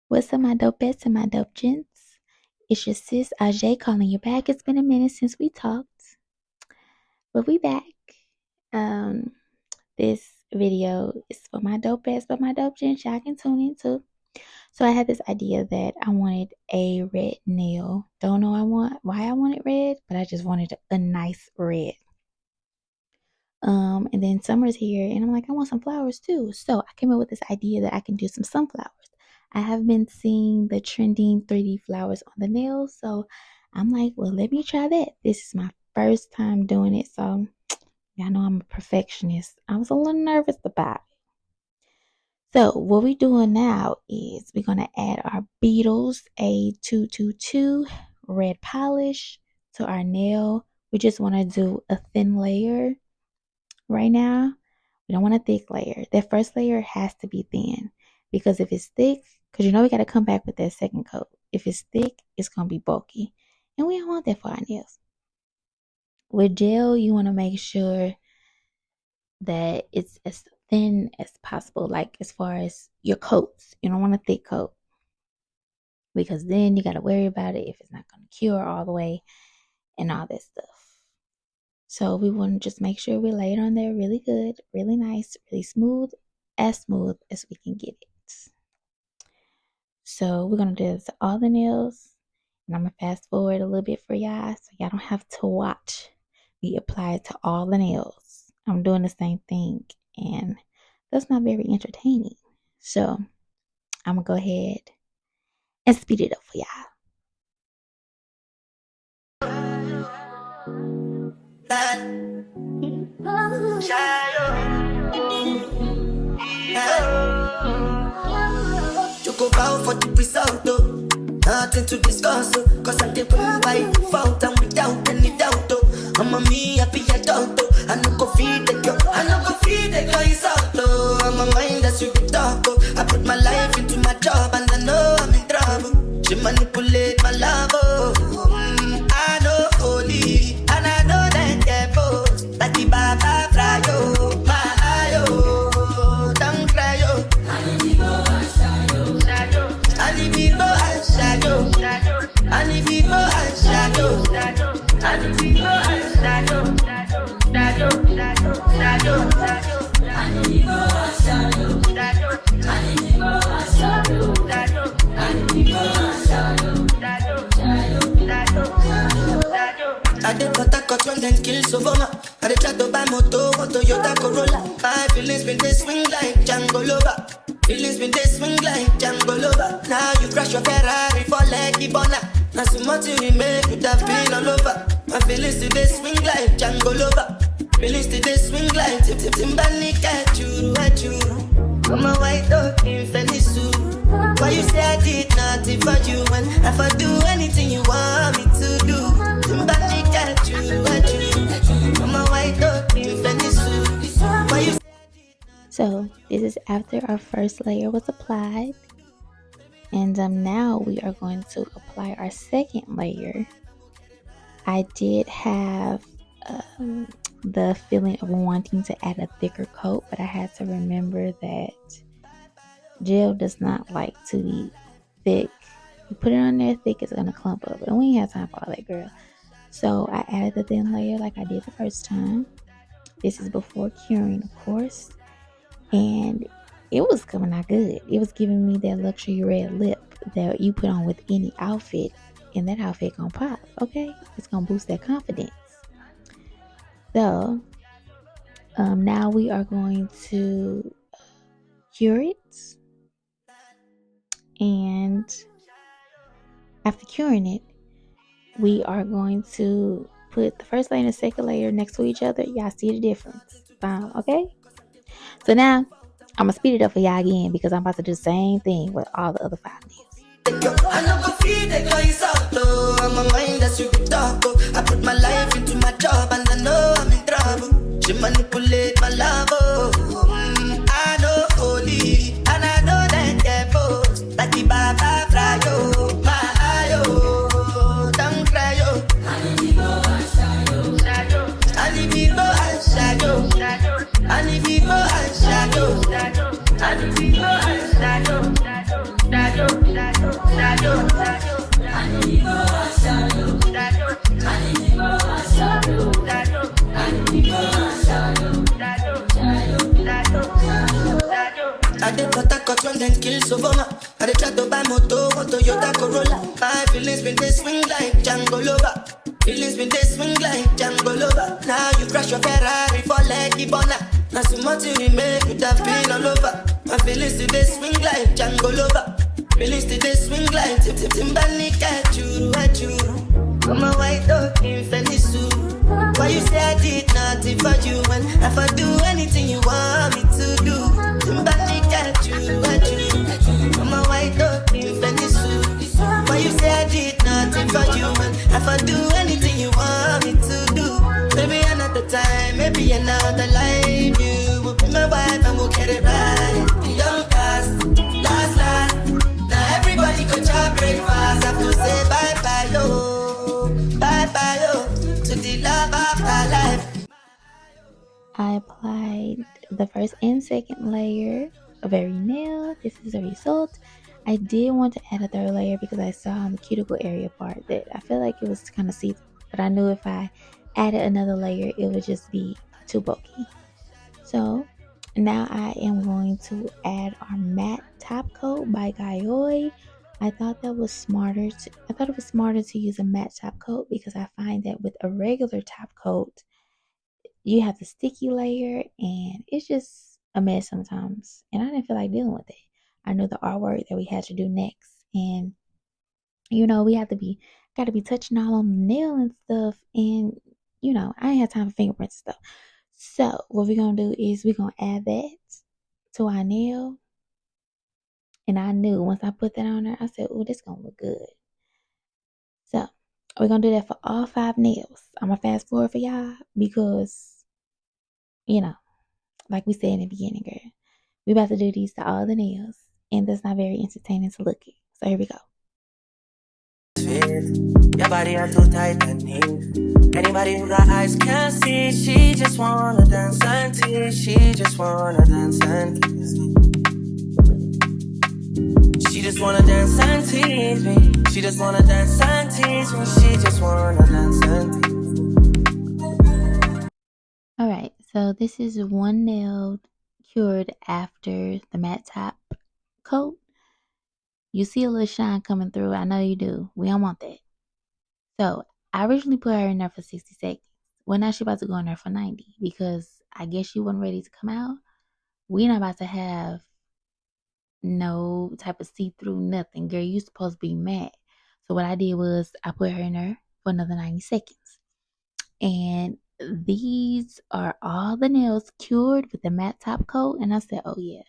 What's up, my dopettes and my dope gents? It's your sis Ajay calling you back. It's been a minute since we talked, but we back. Um, this video is for my dopettes, but my dope gents y'all can tune in too. So I had this idea that I wanted a red nail. Don't know why I wanted red, but I just wanted a nice red. And then summer's here, and I'm like, I want some flowers too. So I came up with this idea that I can do some sunflowers. I have been seeing the trending 3D flowers on the nails, so I'm like, well, let me try that. This is my first time doing it, so y'all know I'm a perfectionist. I was a little nervous about it. So what we're doing now is we're gonna add our Beetles A222 red polish to our nail. We just want to do a thin layer right now. We don't want a thick layer. That first layer has to be thin, because if it's thick, because you know we got to come back with that second coat. If it's thick, it's going to be bulky, and we don't want that for our nails. With gel, you want to make sure that it's as thin as possible, like as far as your coats. You don't want a thick coat, because then you got to worry about it if it's not going to cure all the way and all that stuff. So we want to just make sure we lay it on there really good, really nice, really smooth as we can get it. So we're going to do this to all the nails, and I'm going to fast forward a little bit for y'all so y'all don't have to watch me apply it to all the nails. I'm doing the same thing, and that's not very entertaining. So I'm going to go ahead and speed it up for y'all. You go bow for the result, though. Nothing to discuss, cause I did win by default and without any doubt, though. I'm a me happy adult, though. I no go feed the girl, it's out, though. I'm a mind that's you can talk, though. I put my life into my job and I know I'm in trouble. She manipulate my love, oh. I know holy, and I know that careful. Like the Baba fry, oh. My eye, oh. Don't cry, oh. I did what I got when then kill Sovoma. I did try to buy moto, Toyota Corolla. My feelings been they swing like Django Lover. Feelings been they swing like Django Lover. Now you crash your Ferrari for like Ibona. Now so much you make with that pain all over. My feelings today swing like Django Lover. Feelings today swing like Timberlake at you. I'm a white dog in Fenisu. Why you say I did nothing for you, and if I do anything you want me to do? Timberlake at you. I'm a white dog in Fenisu. Why you say I did nothing? So this is after our first layer was applied, and now we are going to apply our second layer. I did have the feeling of wanting to add a thicker coat, but I had to remember that gel does not like to be thick. You put it on there thick, it's gonna clump up, and we ain't have time for all that, girl. So I added the thin layer like I did the first time. This is before curing, of course, and it was coming out good. It was giving me that luxury red lip that you put on with any outfit, and that outfit gonna pop. Okay, it's gonna boost that confidence. So now we are going to cure it, and after curing it, we are going to put the first layer and the second layer next to each other. Y'all see the difference? Okay, so now I'm gonna speed it up for y'all again, because I'm about to do the same thing with all the other 5 nails. I no go feed the girl, it's out, though. I'm a mind that's you can talk, oh. I put my life into my job and I know I'm in trouble. She manipulate my love, oh. I know holy, and I know that careful. Like the Baba fry, oh. My eye, oh. Don't cry, oh. I need to go and shadow. I need to go and shadow. I need to go and shadow. I need to go and shadow. I did cut a cut when then kill Sovoma. I did try to buy moto, one Toyota Corolla. My feelings been they swing like Django Lover. Feelings been they swing like Django Lover. Now you crash your Ferrari for like Ibona. Now so much you remain, you have been all over. My feelings today swing like Django Lover. Feelings today swing like Timberlake at you, at you. I'm a white dog in Fenisu. Why you say I did nothing for you when if I do anything you want me to do? Timberlake at you, at you. I'm a white dog in Fenisu. Why you say I did nothing for you when if I do anything you want me to do? Maybe another time, maybe another life. You will be my wife and we'll get it right. The young past, last. Now everybody could try breakfast. Have to say bye bye yo, bye bye yo to the love of my life. I applied the first and second layer of every nail. This is the result. I did want to add a third layer because I saw on the cuticle area part that I feel like it was kind of see-through. But I knew if I added another layer, it would just be too bulky. So now I am going to add our matte top coat by Gayoi. I thought it was smarter to use a matte top coat because I find that with a regular top coat, you have the sticky layer and it's just a mess sometimes. And I didn't feel like dealing with it. I knew the artwork that we had to do next. And we got to be touching all on the nail and stuff. And I ain't have time for fingerprints and stuff. So what we're gonna do is we're gonna add that to our nail. And I knew once I put that on there, I said, oh, this gonna look good. So we're gonna do that for all 5 nails. I'm gonna fast forward for y'all because like we said in the beginning, girl, we about to do these to all the nails, and that's not very entertaining to look at. So here we go. Your body are too tight and neat. Anybody who got eyes can't see. She just wanna dance and tease. She just wanna dance and tease me. She just wanna dance and tease me. She just wanna dance and tease me. She just wanna dance and tease me. All right, so this is one nail cured after the matte top coat. You see a little shine coming through. I know you do. We don't want that. So I originally put her in there for 60 seconds. Well, now she's about to go in there for 90 because I guess she wasn't ready to come out. We're not about to have no type of see-through nothing. Girl, you supposed to be matte. So what I did was I put her in there for another 90 seconds. And these are all the nails cured with the matte top coat. And I said, oh yeah,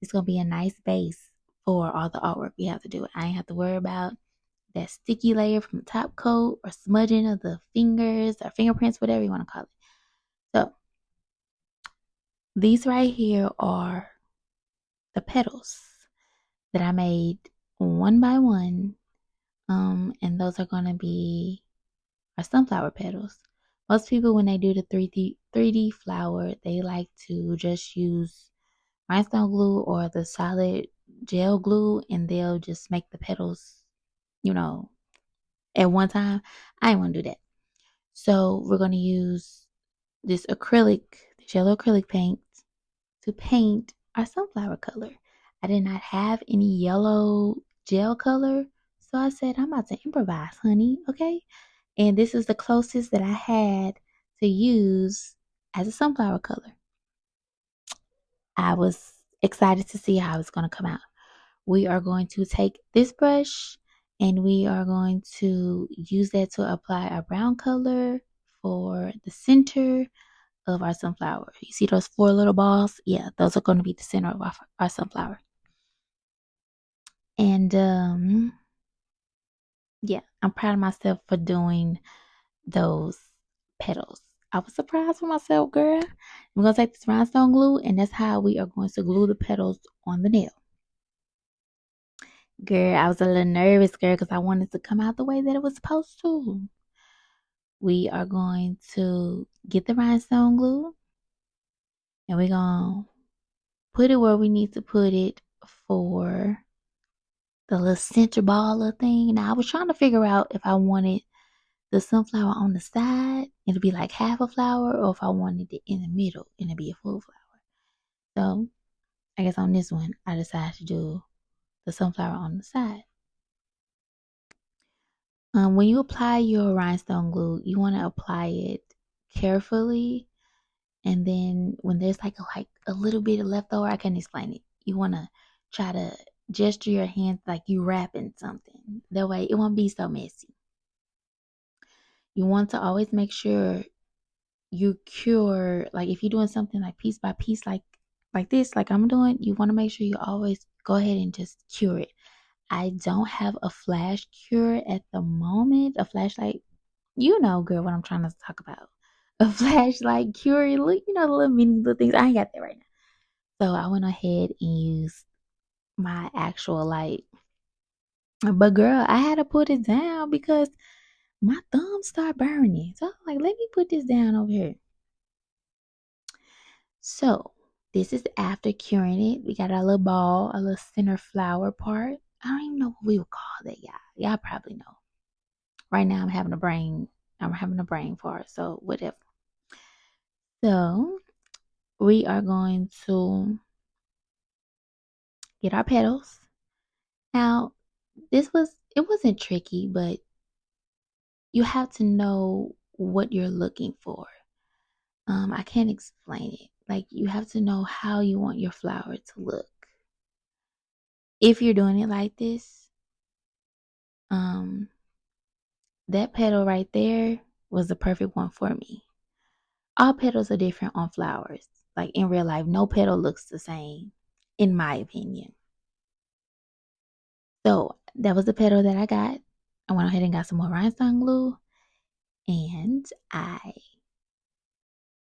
it's going to be a nice base for all the artwork we have to do. I ain't have to worry about that sticky layer from the top coat or smudging of the fingers or fingerprints, whatever you want to call it. So these right here are the petals that I made one by one. And those are going to be our sunflower petals. Most people, when they do the 3D flower, they like to just use rhinestone glue or the solid gel glue, and they'll just make the petals, at one time. I didn't want to do that. So we're going to use this yellow acrylic paint to paint our sunflower color. I did not have any yellow gel color, so I said, I'm about to improvise, honey, okay? And this is the closest that I had to use as a sunflower color. I was excited to see how it's going to come out. We are going to take this brush and we are going to use that to apply our brown color for the center of our sunflower. You see those 4 little balls? Yeah, those are going to be the center of our sunflower. And yeah, I'm proud of myself for doing those petals. I was surprised with myself, girl. I'm going to take this rhinestone glue, and that's how we are going to glue the petals on the nail. Girl, I was a little nervous, girl, because I wanted to come out the way that it was supposed to. We are going to get the rhinestone glue, and we're going to put it where we need to put it for the little center baller thing. Now I was trying to figure out if I wanted the sunflower on the side, it'll be like half a flower, or if I wanted it in the middle and it'd be a full flower. So I guess on this one, I decided to do the sunflower on the side. When you apply your rhinestone glue, you want to apply it carefully, and then when there's like a little bit of leftover, I can't explain it. You want to try to gesture your hands like you wrapping something. That way, it won't be so messy. You want to always make sure you cure, like if you're doing something like piece by piece, like this, like I'm doing, you want to make sure you always go ahead and just cure it. I don't have a flash cure at the moment. A flashlight, you know, girl, what I'm trying to talk about. A flashlight cure, you know, the little mini little things. I ain't got that right now. So I went ahead and used my actual light. But girl, I had to put it down because my thumbs start burning. So I was like, let me put this down over here. So this is after curing it. We got our little ball, a little center flower part. I don't even know what we would call that, y'all. Y'all probably know. Right now I'm having a brain fart, so whatever. So we are going to get our petals. Now, it wasn't tricky, but you have to know what you're looking for. I can't explain it. Like, you have to know how you want your flower to look. If you're doing it like this, that petal right there was the perfect one for me. All petals are different on flowers. Like in real life, no petal looks the same, in my opinion. So that was the petal that I got. I went ahead and got some more rhinestone glue, and I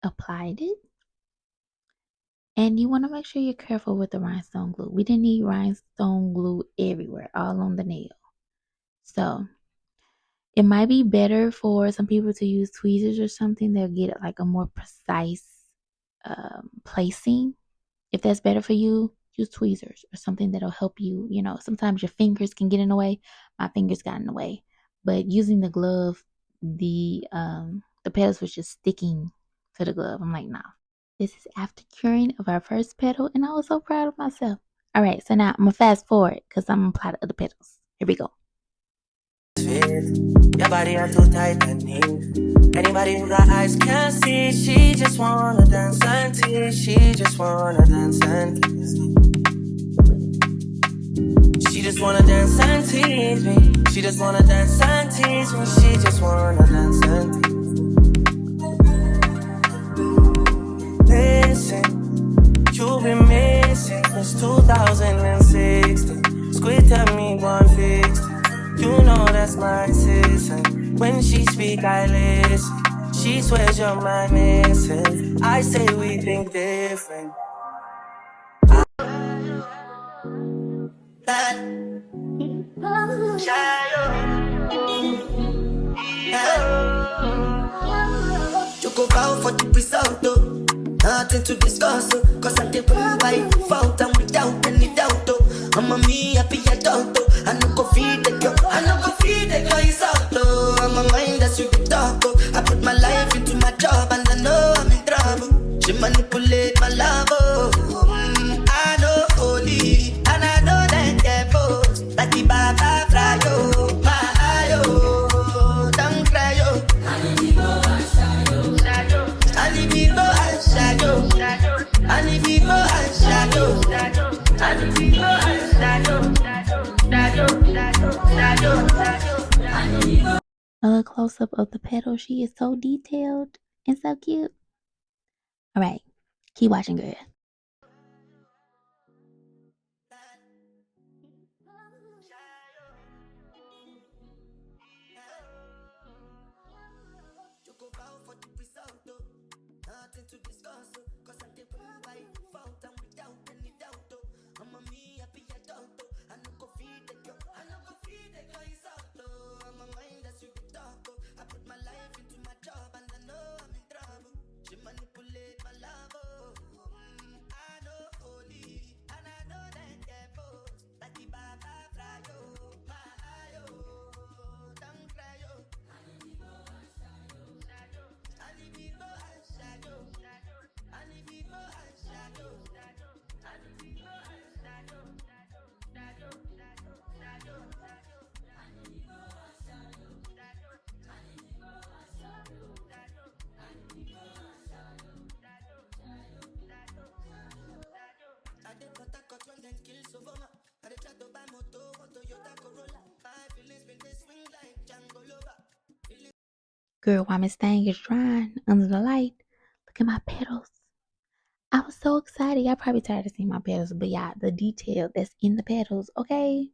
applied it. And you want to make sure you're careful with the rhinestone glue. We didn't need rhinestone glue everywhere, all on the nail. So it might be better for some people to use tweezers or something. They'll get like a more precise placing. If that's better for you, use tweezers or something that'll help you. You know, sometimes your fingers can get in the way. My fingers got in the way. But using the glove, the petals was just sticking to the glove. I'm like, nah. This is after curing of our first petal, and I was so proud of myself. All right, so now I'm gonna fast forward because I'm gonna apply the other petals. Here we go. Your body are too tight and neat. Anybody who got eyes can't see. She just wanna dance and tease. She just wanna dance and tease me. She just wanna dance and tease me. She just wanna dance and tease me. She just wanna dance and tease me. Listen, you've been missing since 2016. Squid tell me one fix. You know that's my sister. When she speak, I listen. She swears you're my missing. I say we think different. You go bow for the result, though. Nothing to discuss, cause I did believe I fault and without any doubt, though. I'm a me happy adult, though. I no go feed the girl, I no go feed the girl, it's out, though. I'm a mind that's you can talk, though. I put my life into my job and I know I'm in trouble. She manipulate my love, oh. I know holy, and I know that devil. Like the Baba Frayo, my ayo, don't cry, yo. A little close up of the petal. She is so detailed and so cute. All right, keep watching, girl. Nothing to discuss, cause I did believe I found and without any doubt, though. I'm a me happy adult, though. I no go feed the girl, I no go feed the girl, it's out, though. I'm a mind that's you can talk, though. I put my life into my job and I know I'm in trouble. She manipulate my love, oh. I know holy, and I know that devil. Like the Baba Frayo. Girl, while Miss Thing is drying under the light, look at my petals. I was so excited. Y'all probably tired of seeing my petals, but yeah, the detail that's in the petals, okay?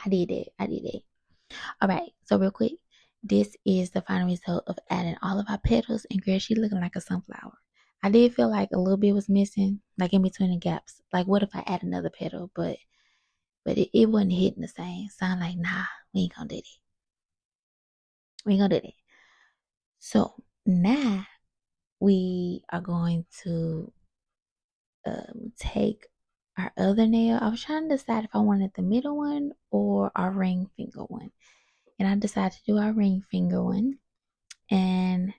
I did it. I did it. All right, so real quick, this is the final result of adding all of our petals, and girl, she looking like a sunflower. I did feel like a little bit was missing, like in between the gaps. Like, what if I add another petal? But it wasn't hitting the same. So I'm like, nah, we ain't gonna do that. We ain't gonna do that. So now we are going to take our other nail. I was trying to decide if I wanted the middle one or our ring finger one. And I decided to do our ring finger one. And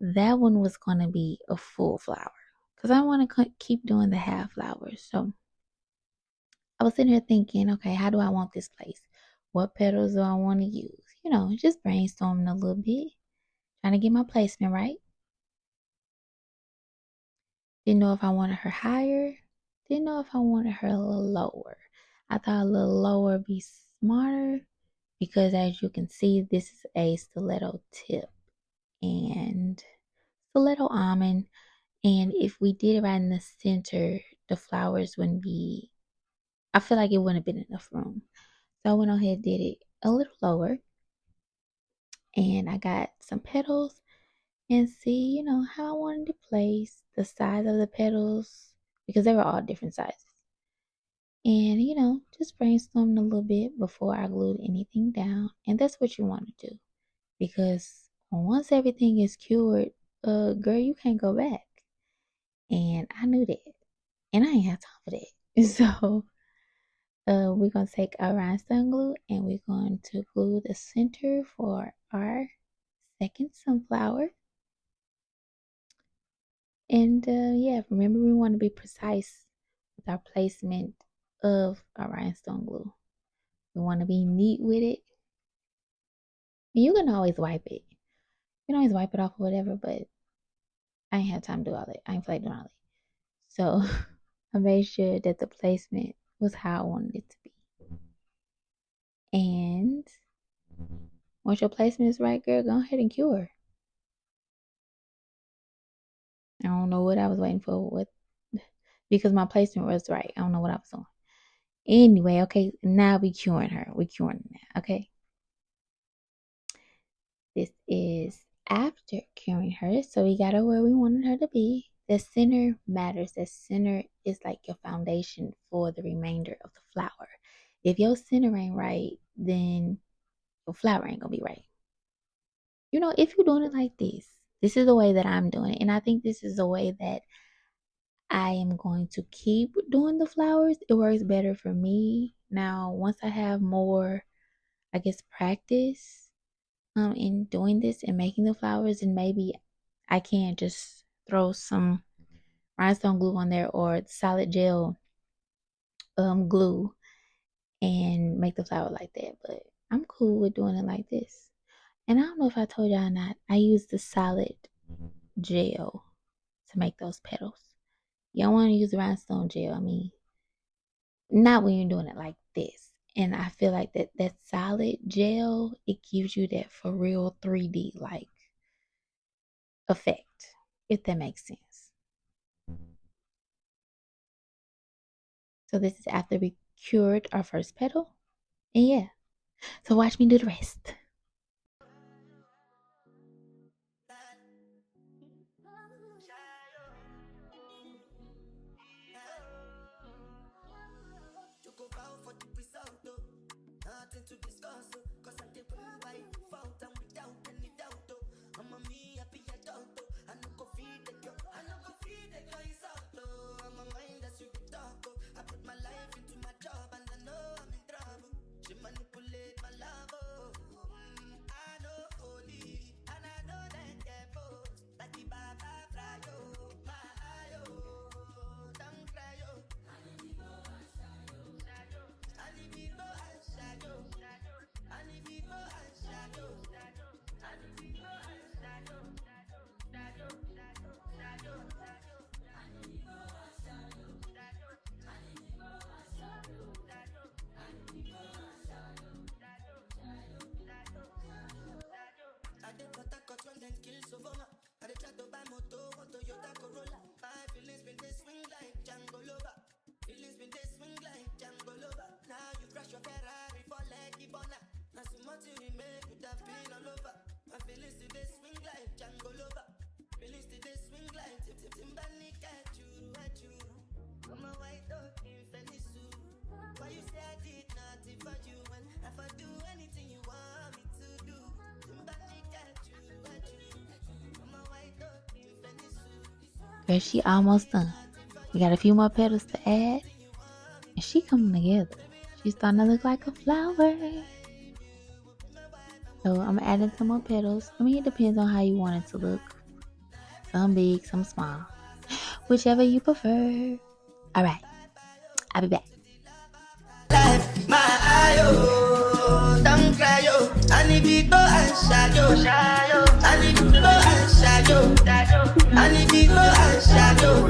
that one was going to be a full flower because I want to keep doing the half flowers. So I was sitting here thinking, okay, how do I want this place? What petals do I want to use? You know, just brainstorming a little bit, trying to get my placement right. Didn't know if I wanted her higher. Didn't know if I wanted her a little lower. I thought a little lower would be smarter because as you can see, this is a stiletto tip and stiletto almond. And if we did it right in the center, the flowers wouldn't be, I feel like it wouldn't have been enough room. So I went ahead and did it a little lower. And I got some petals and see, how I wanted to place the size of the petals because they were all different sizes. And, just brainstorming a little bit before I glued anything down. And that's what you want to do because once everything is cured, girl, you can't go back. And I knew that. And I ain't have time for that. So we're going to take our rhinestone glue and we're going to glue the center for our second sunflower. And yeah, remember we want to be precise with our placement of our rhinestone glue. We want to be neat with it. And you can always wipe it. You can always wipe it off or whatever, but I ain't have time to do all that. I ain't feel like doing all that. So I made sure that the placement was how I wanted it to be. And once your placement is right, girl, go ahead and cure. I don't know what I was waiting for because my placement was right. I don't know what I was doing. Anyway, okay, now we curing her. We curing her now, okay? This is after curing her, so we got her where we wanted her to be. The center matters. The center is like your foundation for the remainder of the flower. If your center ain't right, then your flower ain't gonna be right. If you're doing it like this is the way that I'm doing it, and I think this is the way that I am going to keep doing the flowers. It works better for me. Now, once I have more, I guess, practice in doing this and making the flowers, and maybe I can just throw some rhinestone glue on there or solid gel glue and make the flower like that. But I'm cool with doing it like this. And I don't know if I told y'all or not, I use the solid gel to make those petals. You don't want to use rhinestone gel. I mean, not when you're doing it like this. And I feel like that solid gel, it gives you that for real 3D like effect, if that makes sense. So this is after we cured our first petal. And yeah, so watch me do the rest. Nothing to discuss, cause I did bring by fault and without any doubt. I'm a me happy adult. I no go feed the girl, I no go feed the girl is out. I'm a mind that's you can talk. I put my life into my job and I know I'm in trouble. She manipulate my love. I know holy and I know that devil. Like the Baba Frayo, my ayo, don't cry yo. I did what I then kill Sovoma. I dey try to buy moto, want Toyota Corolla. My feelings been they swing like Django Lover. Feelings been they swing like Django Lover. Now you crash your Ferrari for leggy bona. Now so much you make you have been all over. My feelings today swing like Django Lover. Feelings today swing like Timbani at you. Come on, white dog in Felisu. Why you say I did nothing for you? And if I do anything you want me to do, Timbani at you. Come on, white dog in Felisu. Girl, she almost done. We got a few more petals to add, and she coming together. She's starting to look like a flower. So I'm adding some more petals. I mean, it depends on how you want it to look. Some big, some small. Whichever you prefer. Alright, I'll be back. Life, my ayo, don't cry yo. I need to go and shadow. I need to go and shadow. I need to go and shadow.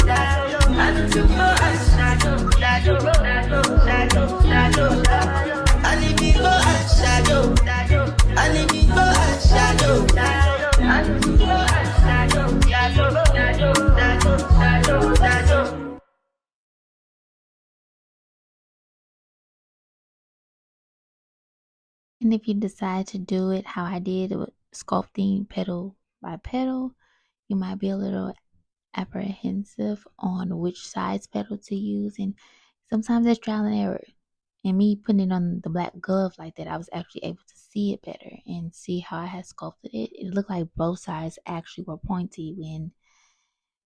I need to go and shadow. I need to go and shadow. I need to go and shadow. I need to go and shadow. And if you decide to do it how I did with sculpting petal by petal, you might be a little apprehensive on which size petal to use, and sometimes it's trial and error. And me putting it on the black glove like that, I was actually able to see it better and see how I had sculpted it. It looked like both sides actually were pointy when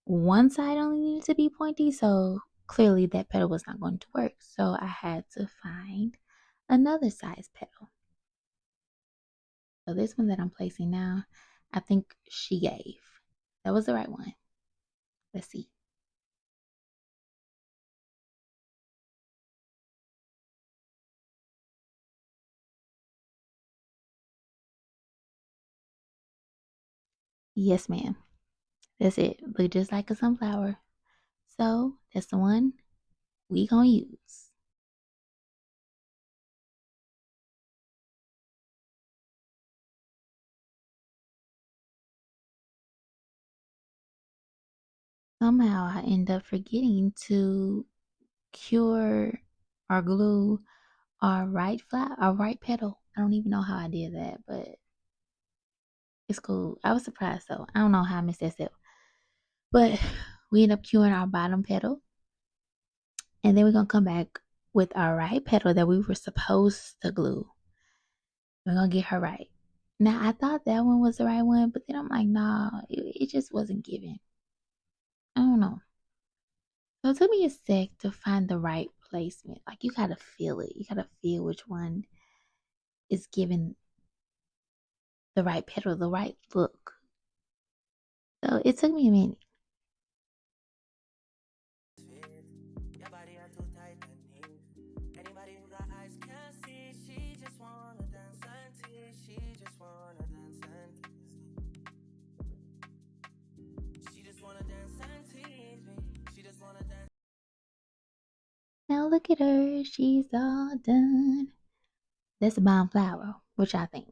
one side only needed to be pointy, so clearly that petal was not going to work. So I had to find another size petal. So this one that I'm placing now, I think she gave. That was the right one. Let's see. Yes, ma'am. That's it. Look just like a sunflower. So that's the one we gonna use. Somehow I end up forgetting to cure or glue our right petal. I don't even know how I did that, but it's cool. I was surprised though. I don't know how I missed that step. But we end up curing our bottom petal. And then we're gonna come back with our right petal that we were supposed to glue. We're gonna get her right. Now I thought that one was the right one, but then I'm like, nah, it just wasn't given. I don't know. So it took me a sec to find the right placement. Like you gotta feel it. You gotta feel which one is given the right petal, the right look. So it took me a minute. Now look at her, she's all done. That's a bomb flower. Which I think.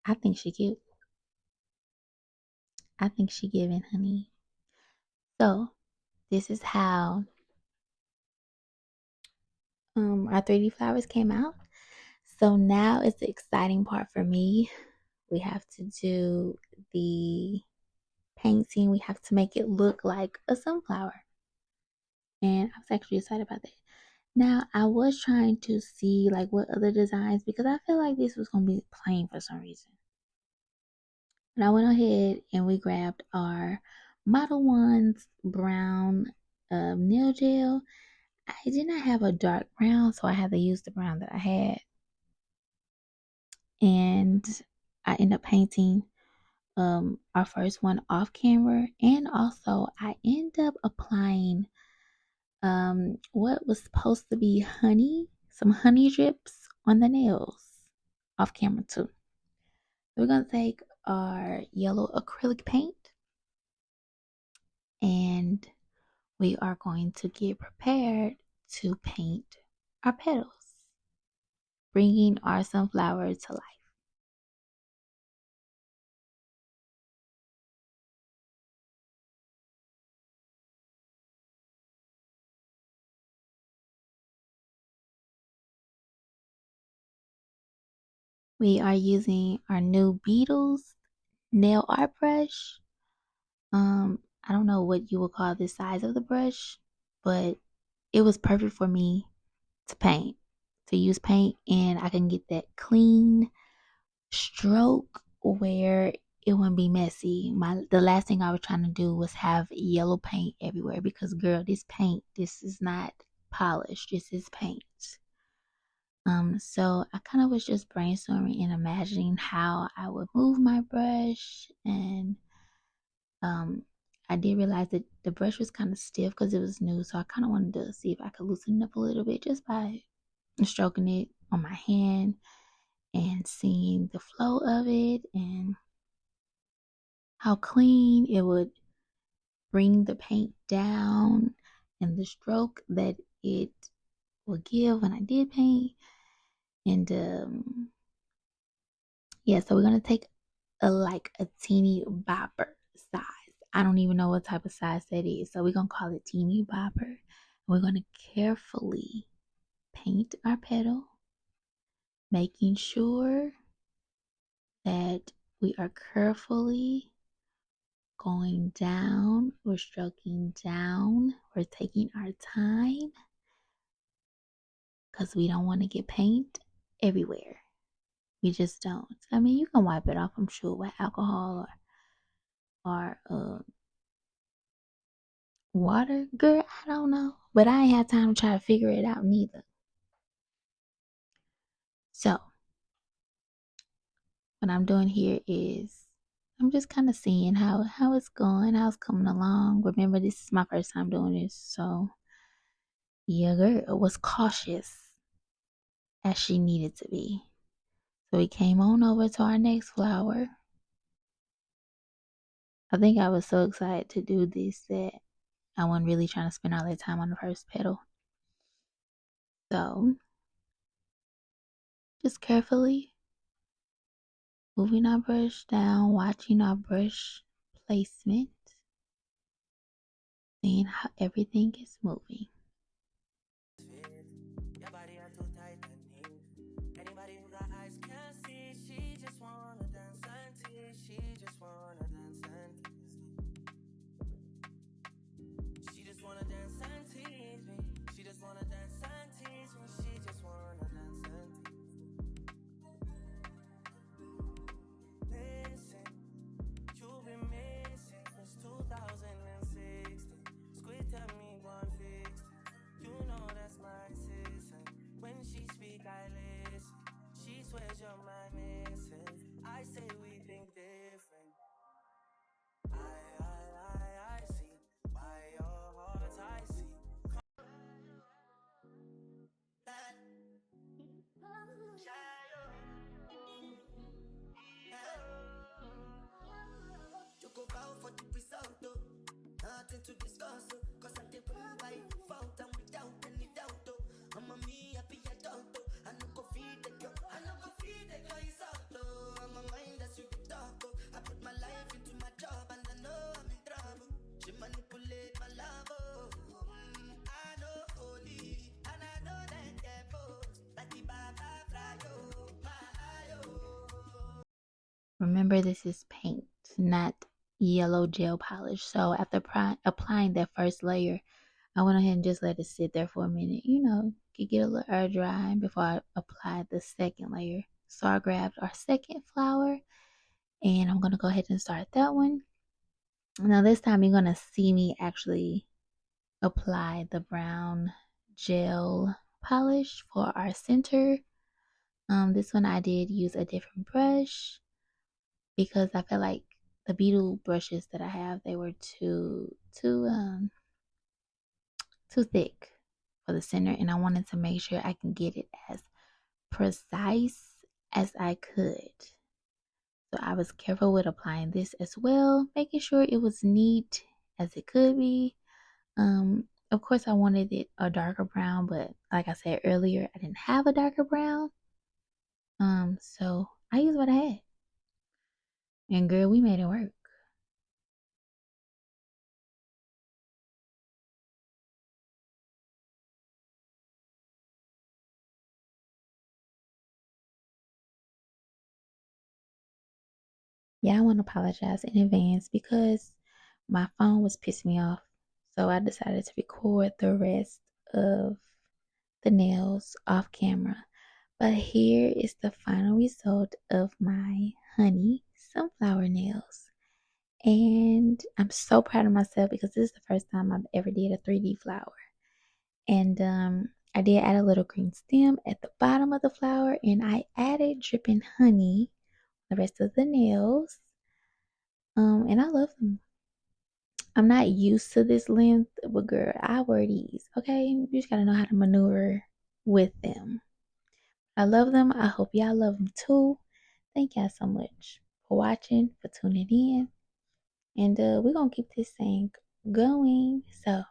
I think she cute. I think she giving honey. So this is how our 3D flowers came out. So now is the exciting part for me. We have to do the painting. We have to make it look like a sunflower. And I was actually excited about that. Now I was trying to see like what other designs because I feel like this was gonna be plain for some reason. And I went ahead and we grabbed our Model One's brown nail gel. I did not have a dark brown, so I had to use the brown that I had. And I ended up painting our first one off camera, and also I end up applying what was supposed to be some honey drips on the nails off camera too. We're gonna take our yellow acrylic paint and we are going to get prepared to paint our petals, bringing our sunflower to life. We are using our new Beetles nail art brush. I don't know what you would call the size of the brush, but it was perfect for me to paint, to use paint, and I can get that clean stroke where it wouldn't be messy. The last thing I was trying to do was have yellow paint everywhere because girl, this is not polished. This is paint. So I kind of was just brainstorming and imagining how I would move my brush, and um I did realize that the brush was kind of stiff because it was new, so I kind of wanted to see if I could loosen it up a little bit just by stroking it on my hand and seeing the flow of it and how clean it would bring the paint down and the stroke that it would give when I did paint. And yeah, so we're gonna take a teeny bopper size. I don't even know what type of size that is, so we're gonna call it teeny bopper. We're gonna carefully paint our petal, making sure that we are carefully going down, we're stroking down, we're taking our time because we don't want to get paint everywhere. We just don't. I mean, you can wipe it off, I'm sure, with alcohol or water. Girl, I don't know. But I ain't had time to try to figure it out neither. So, what I'm doing here is I'm just kind of seeing how it's going, how it's coming along. Remember, this is my first time doing this, so yeah, girl was cautious as she needed to be. So we came on over to our next flower. I think I was so excited to do this that I wasn't really trying to spend all that time on the first petal. So just carefully moving our brush down, watching our brush placement, seeing how everything is moving. Your body are too tight and neat. Anybody who got eyes can't see. She just wanna dance and tease. She just wanna dance and tease. She just wanna dance and tease me. She just wanna dance and tease me. She just wanna dance and tease me. Listen, you've been missing since 2016. Squid tell me one fix. You know that's my sister. When she speak, I listen. She swears you're my missus. I say we think different. I see. By your heart, I see. You go bow for the result, though. Nothing to discuss, cause I did by default and without any doubt, though. I'm a me happy adult, though. I no go feed the girl, I no go feed the girl, it's out, though. I'm a mind that's you the talk, though. I put my life into my job and I know I'm in trouble. She manipulate my love, oh. I know holy, and I know that devil. Like the Baba Frayo, my ayo. Remember, this is paint, not yellow gel polish. So after applying that first layer, I went ahead and just let it sit there for a minute, to get a little air dry before I applied the second layer. So I grabbed our second flower and I'm going to go ahead and start that one. Now this time you're going to see me actually apply the brown gel polish for our center. This one I did use a different brush because I felt like the beetle brushes that I have, they were too thick for the center, and I wanted to make sure I can get it as precise as I could. So I was careful with applying this as well, making sure it was neat as it could be. Of course I wanted it a darker brown, but like I said earlier, I didn't have a darker brown. So I used what I had. And girl, we made it work. Yeah, I want to apologize in advance because my phone was pissing me off. So I decided to record the rest of the nails off camera. But here is the final result of my honey sunflower nails. And I'm so proud of myself because this is the first time I've ever did a 3D flower. And I did add a little green stem at the bottom of the flower, and I added dripping honey the rest of the nails. And I love them. I'm not used to this length, but girl, I wear these. Okay, you just gotta know how to maneuver with them. I love them. I hope y'all love them too. Thank y'all so much for watching, for tuning in, and we're gonna keep this thing going. So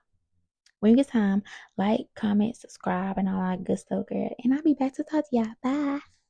when you get time, like, comment, subscribe, and all that good stuff, girl. And I'll be back to talk to y'all. Bye.